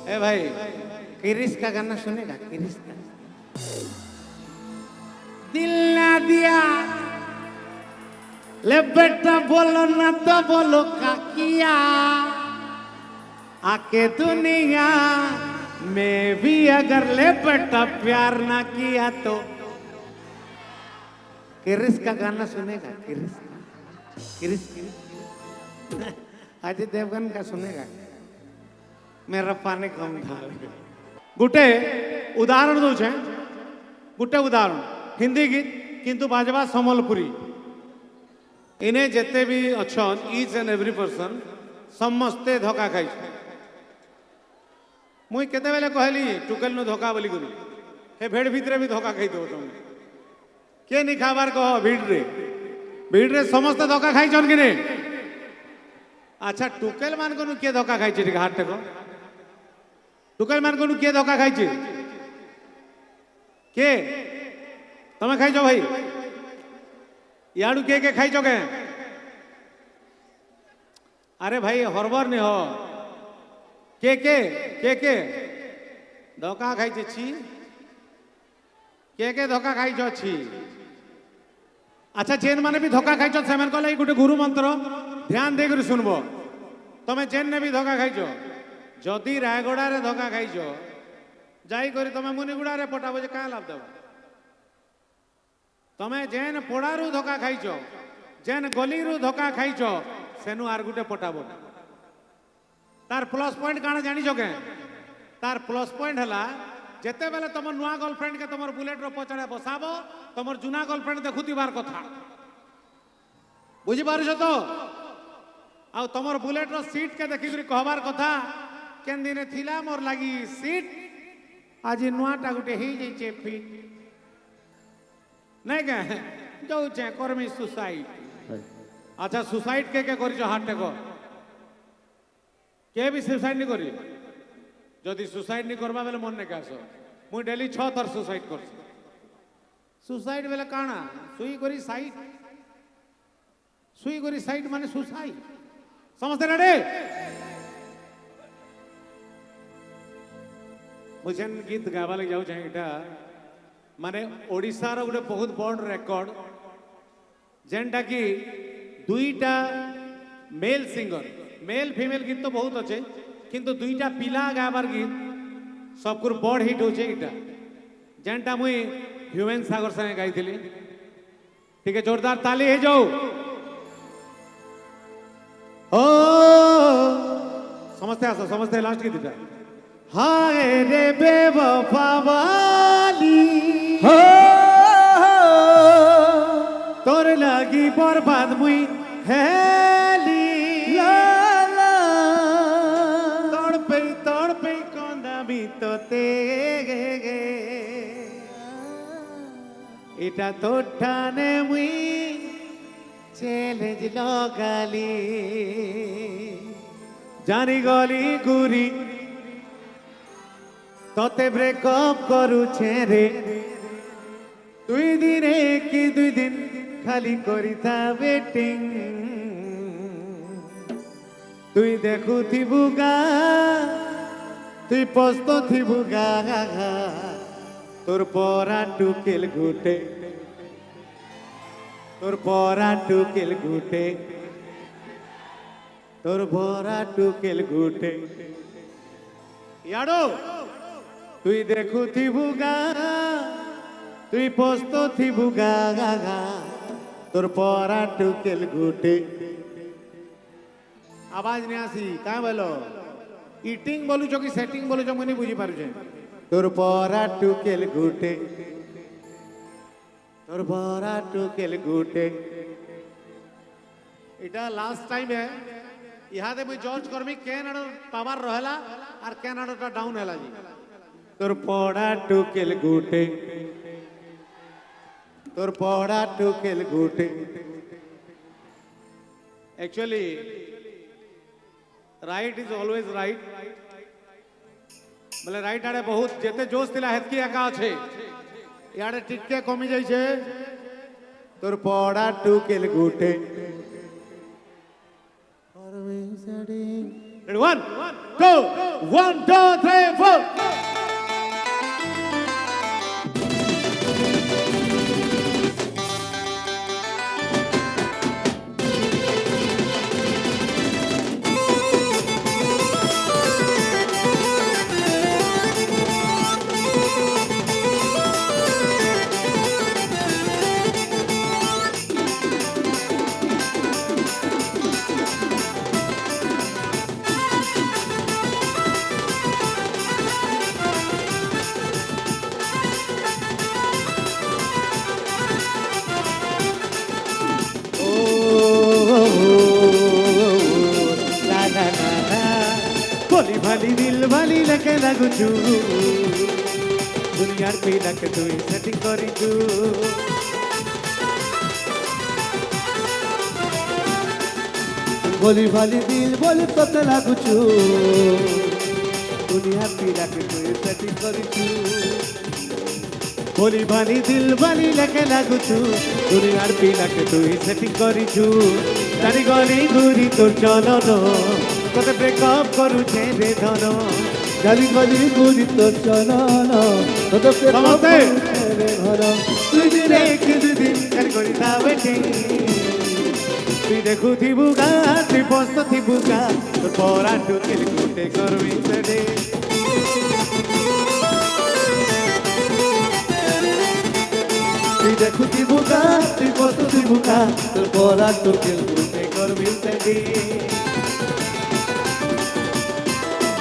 ए भाई किरिस का गाना सुनेगा? किरिस का दिल ना दिया ले बेटा बोलो ना तो बोलो का किया आके दुनिया में भी अगर ले बेटा प्यार ना किया तो किरिस का गाना सुनेगा? किरिस किरिस अजय देवगन का सुनेगा? मेरा पानी कम था। गुटे उदाहरण दो गुटे उदाहरण हिंदी गीत किंतु बाजवा समलपुरी इन्हें जिते भी अच्छन ईच एंड एवरी पर्सन समस्ते धोखा खाई मुई केते बेले कहली टुकेल नु धोखा बोली गुरु हे भेड़ भितरे भी धोखा खाई दो तुम के नहीं खाबार कह भीड़ रे समस्ते धोखा खाई कि नहीं? अच्छा टुकेल मान को किए धोखा खाई टे हाथ टेक टुकेल मान को किए धोखा खाई के तमें खाई भाई याडू के खाई के अरे भाई हरबर नहीं हो के धोखा खाई छी के धोखा खाई छी। अच्छा जेन माने भी धोखा खाई से कहले गोटे गुरु मंत्र ध्यान देकर सुनब तमें जेन ने भी धोखा खाई जदि रायगड़ा रे धोखा खाई जाई करी तमें मुनिगुड़ा रे पटाबो जे क्या लाभ देव तमें जेन पोड़ारू धोखा खाई जेन गली रू धोखा खाई सेनु आर गुटे पटाबो तार प्लस पॉइंट काना जानी के तार प्लस पॉइंट है जेते बेले तुम नुआ गर्लफ्रेंड के तुम बुलेट रो पचड़े बसाब तुम जुना गर्लफ्रेंड देखुबार कथा बुझीपार तो आ तुम बुलेट रो सीट के देखिक कहबार कथा केन दिन थिला मोर लगी सीट आज नुआटा गोटे हो जाइए फिट नहीं क्या जाऊे कर्मी सुसाइड। अच्छा सुसाइड के कर हाथ टेक के भी सुसाइड नहीं करी जदि सुसाइड नहीं करवा बेले मन नहीं आस मुई डेली 6 थर सुसाइड कर सुसाइड बेले काना सुई करी साइड माने सुसाइड समझते रेडे मुझे गीत गावा लगे जाऊ चाहिए माने ओडिशार गोटे बहुत बड़ रेकर्ड जेनटा कि दुईटा मेल सिंगर मेल फीमेल गीत तो बहुत अच्छे किंतु दुईटा पिला गाबार गीत सबकुर बड़ हिट हो जेनटा मुई ह्यूमन सागर संगे गाई ठीक है जोरदार ताली है जाओ ओ समझते आसो समझते लास्ट गीत था हाय रे बेवफा वाली हो तोर लगी बर्बाद मुई हेली तड़पे कंदा भी तो ते इटा तो ठाने मुई चैलेंज लगाली जानी गली गुरी तोते ब्रेकअप करू रे दुई दिन कि दुई दिन खाली करी था वेटिंग तुई देखु थी बुगा तुई पस्तो थी बुगा तोर परा टुकेल गुटे तोर परा टुकेल गुटे तोर भरा टुकेल गुटे याडो तुई देखु थी बुगा तुई पस्तो थी बुगा तोर परा टुकेल गुटे आवाज नहीं आसी क्या बोलो इटिंग बोलू कि सेटिंग बोलू मुझे बुझी पारे तोर परा टुकेल गुटे तोर परा टुकेल गुटे इटा लास्ट टाइम है इहादे मुझे जज करमी केन आड़ पावर रहला और केन आड़टा डाउन हैला जी तोर पड़ा टुकेल गुटे तोर पड़ा टुकेल गुटे actually right is always right बोले राइट आड़े बहुत जेते जोश थिला हेतकी एका अच्छे याडे टिके कमी जाई छे तोर पड़ा टुकेल गुटे 1 go 1 2 3 4 भोली भाली दिल भाली लगे लगुचु दुनियार पिलाक तुई सेटिंग करिचु भोली भाली दिल बोली तोते लागुचु दुनिया पिलाक तुई सेटिंग करिचु भोली भाली दिल भाली लगे लगुचु दुनियार पिलाक तुई सेटिंग करिचु तारी गली घुरी तोर चलनो कते ब्रेकअप करूछे रे धनो गली गली गुरी तो चलाना तो पे नमस्ते। रे घर তুই দিনে কিন্তু দিন কার করি তা ওয়েটিং তুই দেখু থিবুগা তুই বসত থিবুগা তোর পরা টুকেল কুটে করবি সেডে তুই দেখু দিবুকা তুই কত দিবুকা তোর পরা তোকেল কুটে করবি সেডে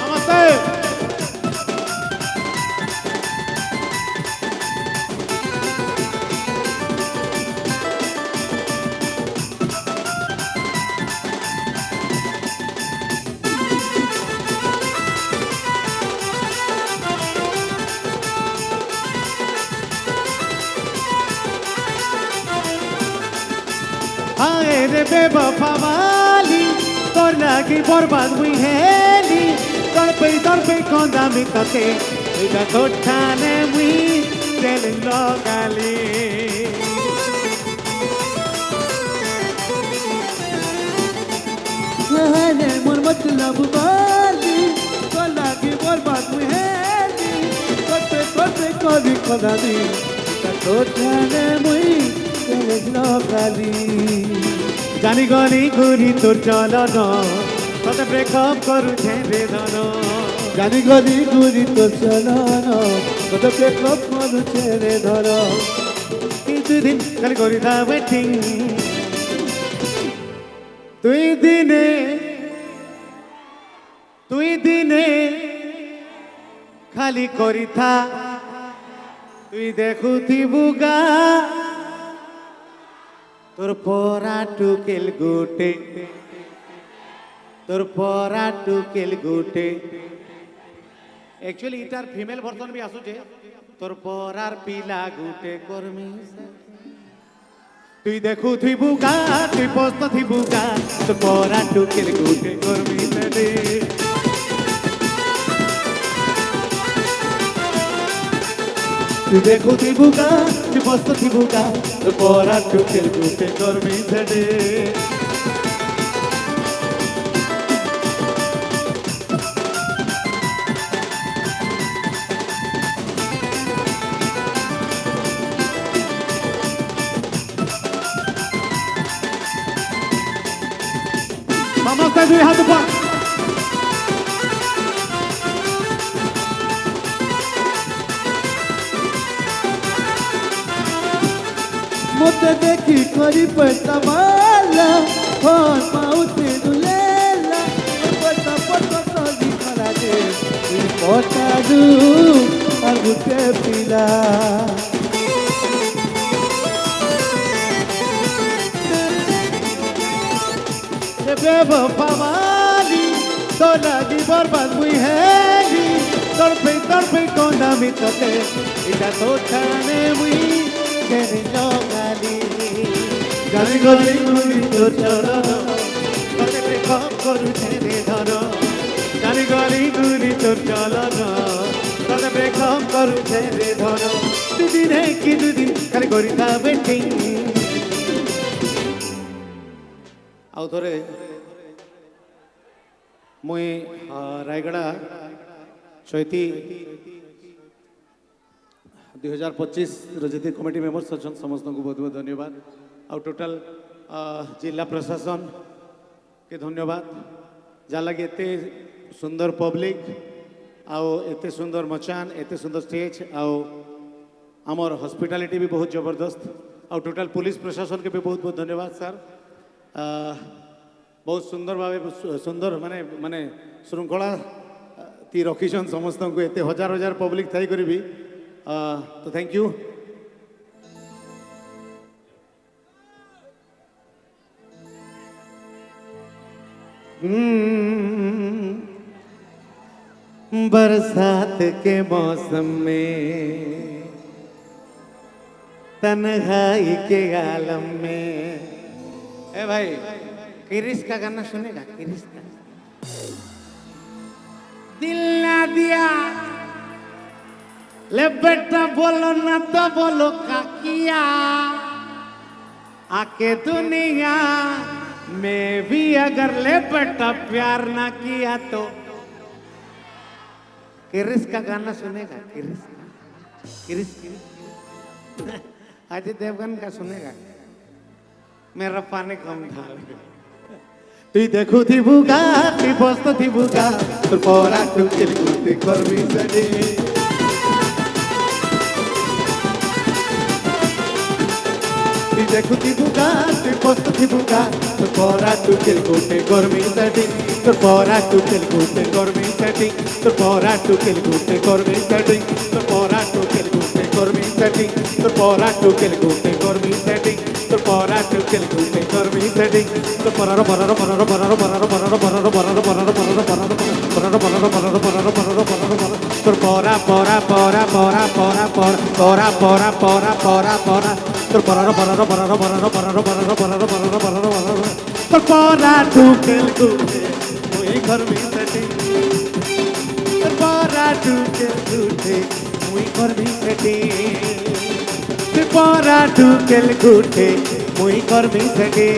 নমস্তে हाय रे बेवफा वाली तोर लागी बर्बाद हुई हेली तोर पे कोंदा मी तके इदा कोठाने मुई टेलिंग लगाली रे मोर मतलब बाली तो लागी बर्बाद हुई हेली कोते कभी कदानी तो ठाने मुई तेरे लगाली জানি গলি ঘুরি তোর চলন কত ব্রেকআপ করুছে রে ধন জানি গলি গুরি তো চলানো কত পেকআপ করুছে রে ধর কিন্তু দিন কাল করি দা ওয়েটিং তুই দিনে খালি করি থা তুই দেখুথিবুগা তোর পরা টুকেল গুটে তোর পরা টুকেল গুটে एक्चुअली इटार फीमेल वर्जन भी आसुचे তোর পরার পিলা গুটে কর্মী তুই দেখু থিবুগা তুই পস্ত থিবুগা তোর পরা টুকেল গুটে কর্মী রে তুই দেখু থিবুগা তুই পস্ত থিবুগা তোর পরা টুকেল গুটে কর্মী রে Vamos a ver how to pop. মতে দেখি করি পয়সা মালা ফোন পাউতে দুলেলা পয়সা পয়সা সবই করা দে পয়সা দু আর গুতে পিলা बेवफा वाली तो लगी बर्बाद हुई है तड़पे कोना में तते इटा तो ठाने हुई तेरे लोगाली गाली गाली गुली तो चलो कते पे कम करू तेरे धरो गाली गाली गुली तो चलो कते पे कम करू तेरे धरो तू दिन है कि तू दिन खाली करी था वेटिंग ଆଉ ଥରେ मुई रायगड़ा चैती 2025 जी कमिटी मेम्बर्स अच्छा समस्त को बहुत बहुत धन्यवाद आउ टोटल जिला प्रशासन के धन्यवाद जहाँ लगे एत सुंदर पब्लिक आउ एते सुंदर मचान एते सुंदर स्टेज आउ आमर हॉस्पिटैलिटी भी बहुत जबरदस्त आउ टोटल पुलिस प्रशासन के भी बहुत बहुत धन्यवाद सर बहुत सुंदर भाव सुंदर माने माने श्रृंखला ती रखीछन समस्त को एते हजार हजार पब्लिक थी कर भी तो थैंक यू बरसात के मौसम में तन्हाई के आलम में ए भाई किरिस का गाना सुनेगा किरिस का दिल ना दिया ले बेटा बोलो ना तो बोलो का किया आके दुनिया में भी अगर ले बेटा प्यार ना किया तो किरिस का गाना सुनेगा किरिस अजय देवगन का सुनेगा मेरा पानी कम था তুই দেখু থিবুগা তুই বস্ত থিবুগা তোর পরা টুকিল কুতি করবি সেটি তুই দেখু থিবুগা তুই বস্ত থিবুগা তোর পরা টুকিল কুতি করবি সেটি তোর পরা টুকিল কুতি করবি সেটি তোর পরা টুকিল কুতি করবি সেটি তোর পরা টুকিল কুতি করবি সেটি তোর পরা টুকিল কুতি করবি সেটি তোর পরা টুকিল কুতি করবি সেটি তোর পরার পরার পরার পরার পরার পরার পরার পরার পরার পরার পরার পরার পরার পরার পরার পরার পরার তোর পরা পরা পরা পরা পরা পরা পরা পরা পরা পরা তোর পরার পরার পরার পরার পরার পরার পরার পরার পরার পরার তোর পরা টুকিল কুতি মুই করবি সেটি তোর পরা টুকিল কুতি মুই করবি সেটি পরা টুকেল গুঠে মুই করবি সেটি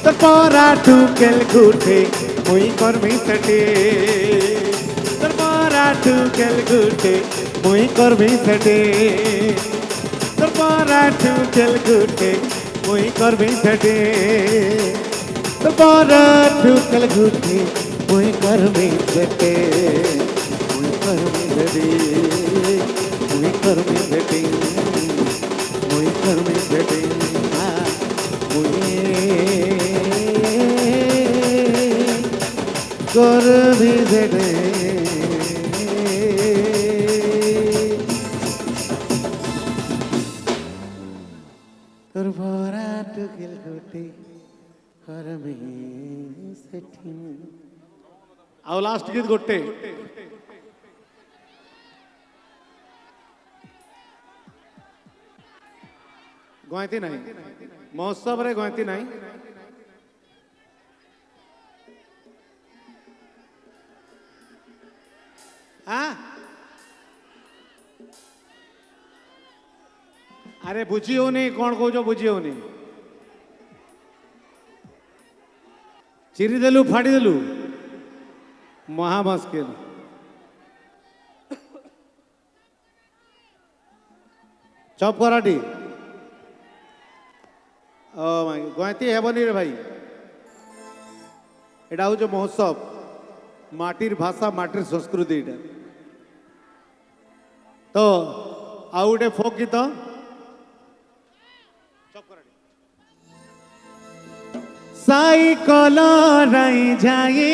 তোর পরা টুকেল গুঠে মুই করবি সেটি তোর পরা টুকেল গুঠে মুই করবি সেটি তোর পরা টুকেল গুঠে মুই করবি সেটি তোর পরা টুকেল গুঠে মুই করবি সেটি মুই করবি সেটি মুই করবি সেটি মুই করবি সেটি মুই করবি সেটি তোর ভরা টুকিল গুটি করবি সেটি ଆଉ ଲାଷ୍ଟ ଗୀତ ଗୋଟେ गयती नहीं महोत्सव रे गयती नहीं अरे बुझी होनी कौन कौच बुझी होनी चिरीदेलु फाड़ीदेलु महा मुस्किल चप कराटी गयती हेबनी रे भाई एटा हूँ महोत्सव माटिर भाषा माटिर संस्कृति एटा तो आउ गोटे फोक गीत साइकल राई जाई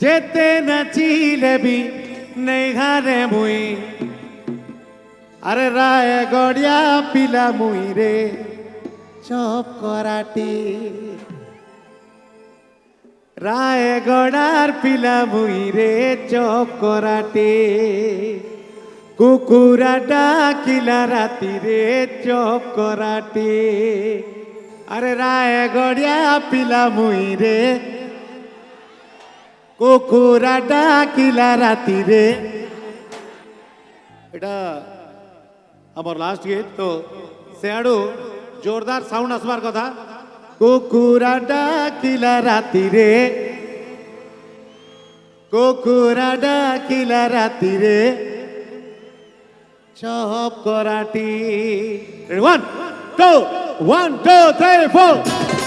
जेते नाचिले भी नहीं घरे मुई अरे राय गड़िया पिला मुई रे चप कराटी राय गड़ार पिला मुई रे चप कराटी कुकुरा डाकिला राती रे चप कराटी अरे राय गड़िया पिला मुई रे कुकुरा डाकिला राती रे एटा আমার লাস্ট গীত তো সেয়াড়ু জোরদার সাউন্ড আসবার কথা কুকুরা ডাকিলা রাতিরে কুকুরা ডাকিলা রাতিরে চপ করাটি 1 2 1 2 3 4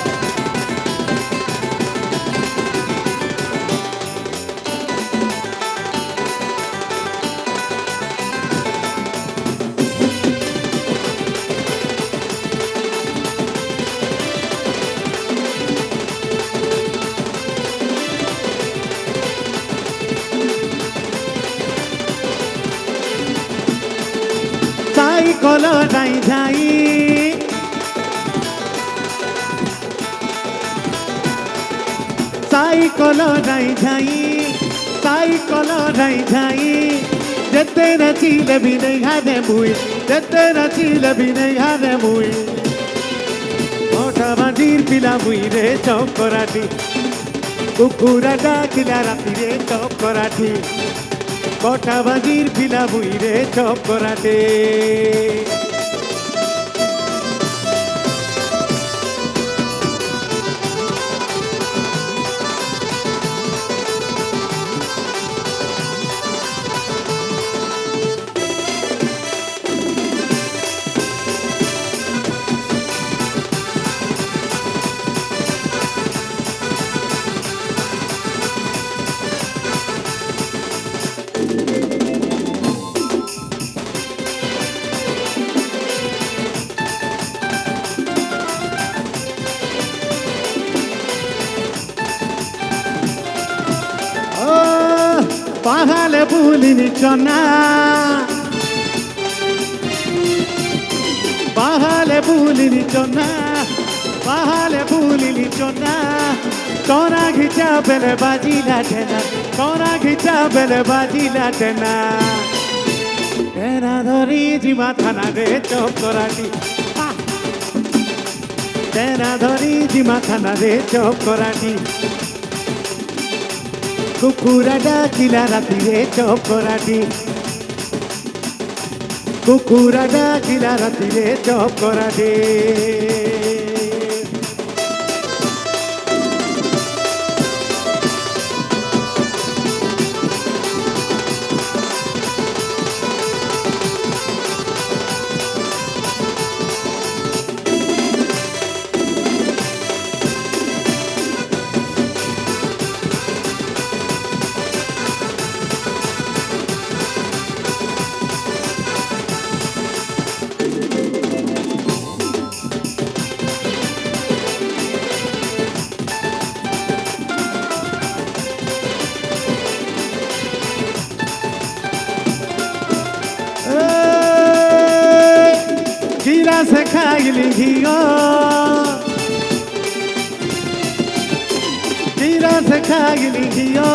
সাইকেল যাই যাই সাইকেল যাই যাই সাইকেল যাই যাই যেতে নাচিলে বিনে ঘানে মুই যেতে নাচিলে বিনে ঘানে মুই ওটা বাজির পিলা মুই রে চপ করাটি কুকুরা ডাকিলা রাতিরে চপ করাটি কটা বাজির পিলা মুই রে চপ করাটে পাহালে বুলিনি চনা পাহালে বুলিনি চনা পাহালে বুলিনি চনা তোরা ঘিচা বেলে বাজিলা ঠেনা তোরা ঘিচা বেলে বাজিলা ঠেনা তেনা ধরি জিমা থানা রে চপ করাটি তেনা ধরি জিমা থানা রে চপ করাটি কুকুরা ডাকিলা রাতিরে চপ করাটি কুকুরা ডাকিলা রাতিরে চপ করাটি गिरा से खाइली घियो गिरा से खाइली घियो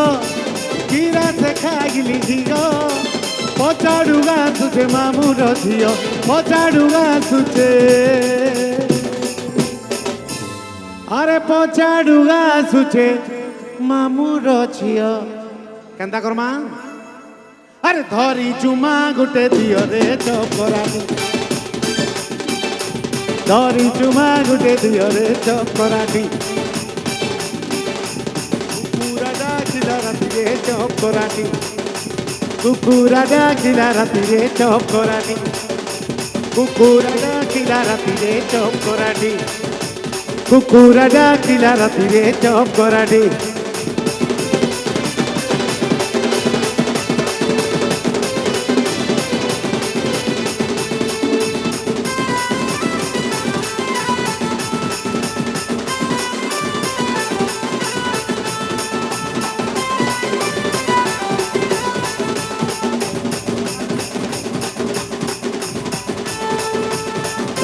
गिरा से खाइली घियो पचाड़ुगा तुझे मामू रथियो पचाड़ुगा तुझे अरे पचाड़ुगा तुझे मामू रथियो केंता करमा अरे धरी चुमा गुटे दियो रे चप कराटी धरी चुमा गुटे दियो रे चप कराटी कुकुरा डाकिला रातिरे चप कराटी कुकुरा डाकिला रातिरे चप कराटी कुकुरा डाकिला रातिरे चप कराटी कुकुरा डाकिला रातिरे चप कराटी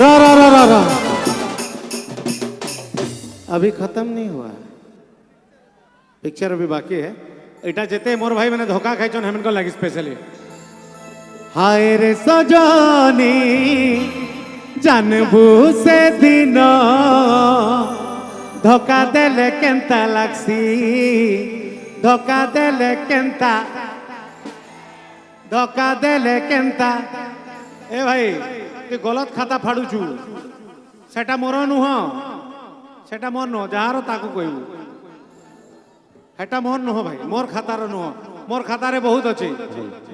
रा रा रा रा रा अभी खत्म नहीं हुआ पिक्चर अभी बाकी है इटा जेते मोर भाई मैंने धोखा खाई चन हमन को लगी स्पेशली हाय रे सजनी जानबू से दिन धोखा देले केंता लागसी धोखा देले केंता ए भाई तु गलत खाता फाड़ुचु सेटा मोर नुह সেটা মোর নহ যাহার তাকে কইবু সেটা মোর নহ ভাই মোর খাতার নহ মোর খাতারে বহুত আছে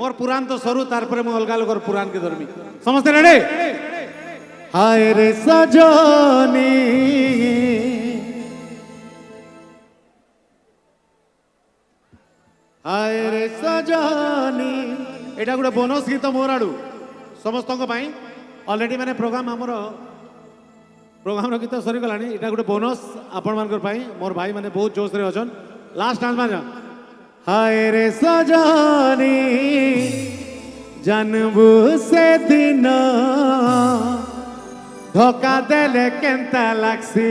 মোর পুরাণ তো সরু তারপরে মু অলগা লোকর পুরাণ কে ধরমি সমস্তে রেডি হায় রে সজনী হায় রে সজনী এটা গোটে ବୋନସ୍ ଗୀତ ମୋର ଆଡୁ ସମସ୍ତଙ୍କ ପାଇଁ ଅଲରେଡି ମାନେ ପ୍ରୋଗ୍ରାମ ଆମର ପ୍ରୋଗ୍ରାମର ଗୀତ ସରିଗଲାଣି ଏଇଟା ଗୋଟେ ବୋନସ୍ ଆପଣମାନଙ୍କର ପାଇଁ ମୋର ଭାଇ ମାନେ ବହୁତ ଜୋଶରେ ଅଛନ୍ ଲାଷ୍ଟ ଡାନ୍ସ ମାର হায় রে সজনী জানবু সেদিন ধোকা দেলে কেনতা লাগছি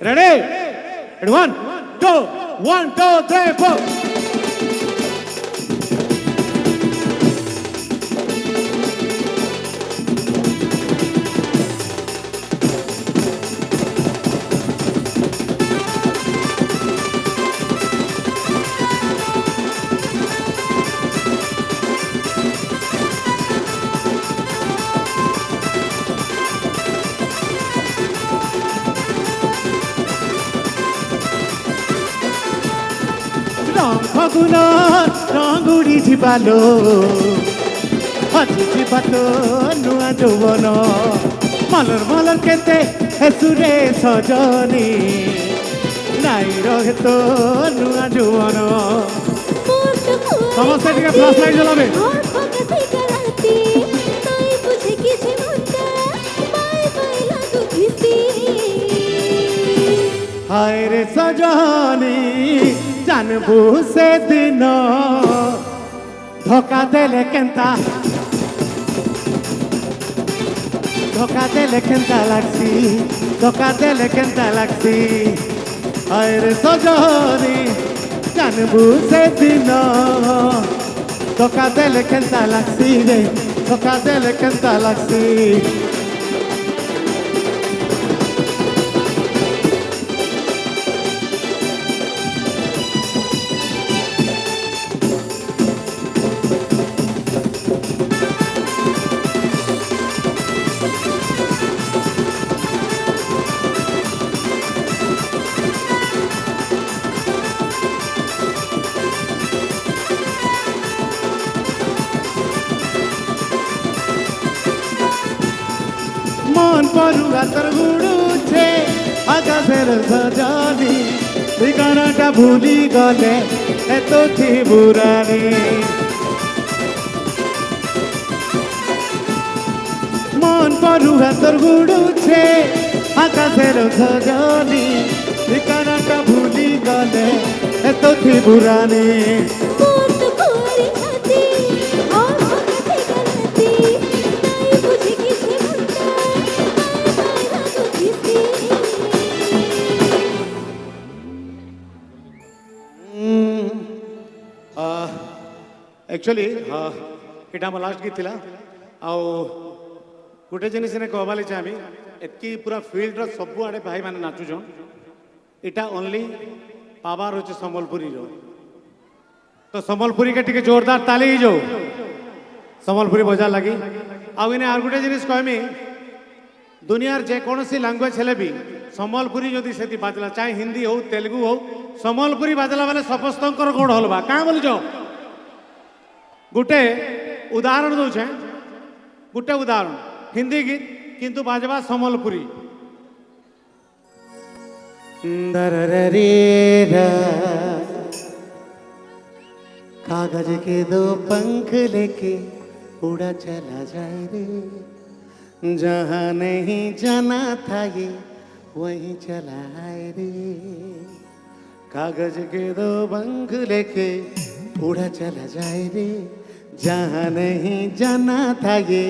রেডি ওয়ান টু 1 2 3 4 ফাগুন রঙুড়ি ଯିବାଲୋ ହଜି ଯିବା ତ ନୂଆ ଯୌବନ ମଲର ମଲର କେତେ ହେସୁରେ ସଜନି ନାଇଁ ରହେ ତ ନୂଆ ଯୌବନ ସମସ୍ତେ ଟିକେ ଫ୍ଲାସ୍ ଲାଇଟ୍ ଜଲାବେ হায় রে সজনি জানবু সেদিন ধোকা দেলে কেনতা লাগছি ধোকা দেলে কেনতা লাগছি হায় রে সজনি জানবু সেদিন ধোকা দেলে কেনতা লাগছি রে ধোকা দেলে কেনতা লাগছি মন পড়ুয়া তোর গুড়ুছে আকাশের সজনি ঠিকানাটা ভুলি গলে এত বুড়ানি মন পড়ুয়া তোর গুড়ুছে আকাশের সজনি ঠিকানাটা ভুলি গলে এত বুড়ানি एक्चुअली এটা আমার লাস্ট গীত ଥିଲା ଆଉ ଗୋଟେ ଜିନିଷ ନେ କହିବାଲି ଚାହିଁବି ଏତ୍କି ପୁରା ଫିଲ୍ଡର ସବୁଆଡ଼େ ଭାଇମାନେ ନାଚୁଛନ୍ ଏଇଟା ଓନ୍ଲି ପାୱାର ହଉଛି ସମ୍ବଲପୁରୀର ତ ସମ୍ବଲପୁରୀକେ ଟିକେ ଜୋରଦାର ତାଲି ହେଇଯାଉ ସମ୍ବଲପୁରୀ ବଜାର ଲାଗି ଆଉ ଏନେ ଆଉ ଗୋଟେ ଜିନିଷ କହିମି ଦୁନିଆର ଯେକୌଣସି ଲାଙ୍ଗୁଏଜ ହେଲେ ବି ସମ୍ବଲପୁରୀ ଯଦି ସେଠି ବାଜିଲା ଚାहे ହିନ୍ଦୀ ହଉ ତେଲୁଗୁ ହଉ ସମ୍ବଲପୁରୀ ବାଜିଲା ବେଲେ ସମସ୍ତଙ୍କର ଗୋଡ଼ ହଲବା କାଁ ବୋଲୁଛ गोटे उदाहरण दूचे गोटे उदाहरण हिंदी गीत किंतु बाजवा सम्बलपुरी कागज के 2 पंख लेके उड़ा चला जाए रे जहाँ नहीं जाना था ये वहीं चला आए रे कागज के 2 पंख लेके उड़ा चला जाए रे जहाँ नहीं जाना था ये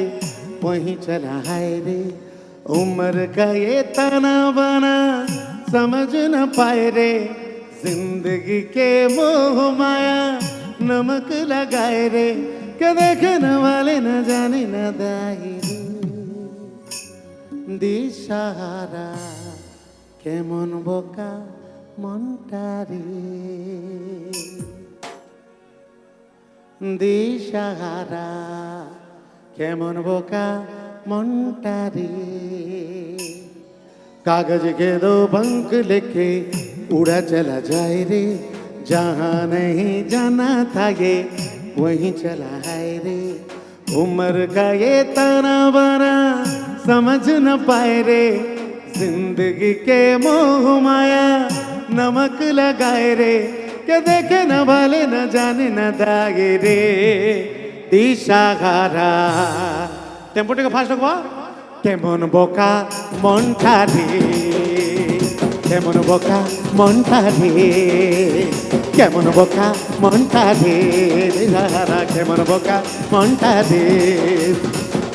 वहीं चला है रे उम्र का ये तना बना समझ न पाए रे जिंदगी के मोह माया नमक लगाए रे के देखने वाले न जाने न दाए रे दिशाहारा के मन बोका मनटारी দিশাহারা কেমন বোকা মনটারে कागज के दो पंख लेके उड़ा चला जाए रे, जहाँ नहीं जाना था ये वहीं चला है रे। उम्र का ये ताना बाना समझ न पाए रे, जिंदगी के मोह माया नमक लगाए रे। के देखे न वाले न जाने न दागे रे, दिशाहारा। टेम्पो टिके फास्ट रखवा। কেমন বোকা মনটা রে, কেমন বোকা মনটা রে, কেমন বোকা মনটা রে, দিশাহারা কেমন বোকা মনটা রে।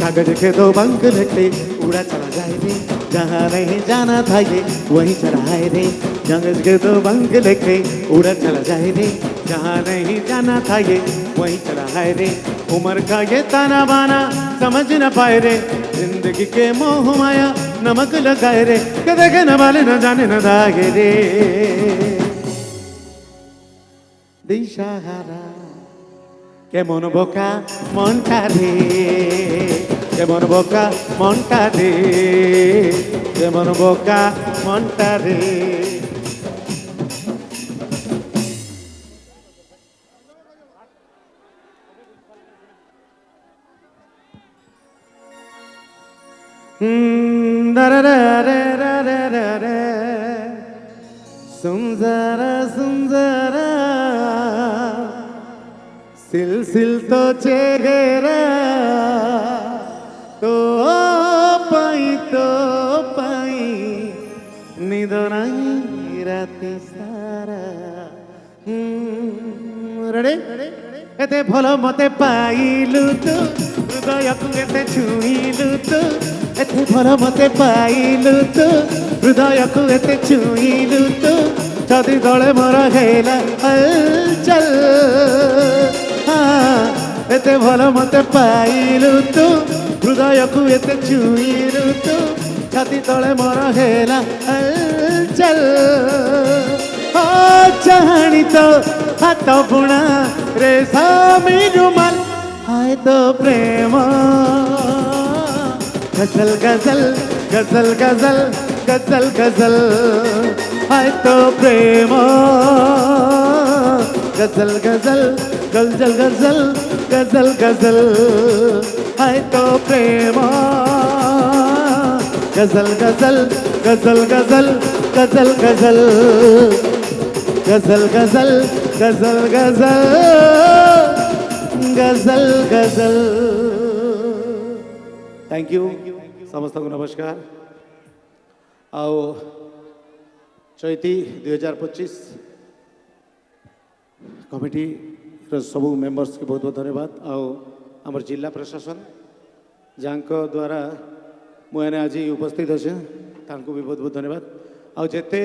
कागज के दो पंख लेके उड़ा चला जाए रे, जहाँ नहीं जाना था ये वहीं चला है रे। कागज के दो पंख लेके उड़ा चला जाए रे, जहाँ नहीं जाना था ये वहीं चला है रे। उम्र का ये ताना बाना समझ न पाए रे, जिंदगी के मोह माया नमक लगाए रे। के देखे न वाले न जाने न दागे रे, दिशाहारा কেমন বোকা মনটা রে, কেমন বোকা মনটা রে, কেমন বোকা মনটা রে। सुंदरा सुंदरा सिलसिल तो चेहरा तो पाई निद नहीं राति सारा। रेडी एते भलो मते पाइलु तू, हृदय को एते छुइलु तू। एते भलो मते पाइलु तू, हृदय को एते छुइलु तू। छाती तले मोर हेला हलचल, एते भल मते पाइलु तू, हृदय को एते छुइलु तू। छाती तले मोर हेला हलचल। चाहनी तो हाथ बुणा रेशमी रुमाल, हाय तो प्रेम गजल गजल गजल गजल गजल गजल। हाय तो प्रेम गजल गजल गजल गजल गजल गजल। हाय तो प्रेम गजल गजल गजल गजल गजल गजल गजल गजल गजल गजल गजल गजल। थैंक यू समस्त को नमस्कार। आओ चैती 2025 कमिटी सबू मेंबर्स के बहुत बहुत धन्यवाद। आओ आमर जिला प्रशासन जहाँ द्वारा मुझे आज उपस्थित अच्छे भी बहुत बहुत धन्यवाद। आओ जेते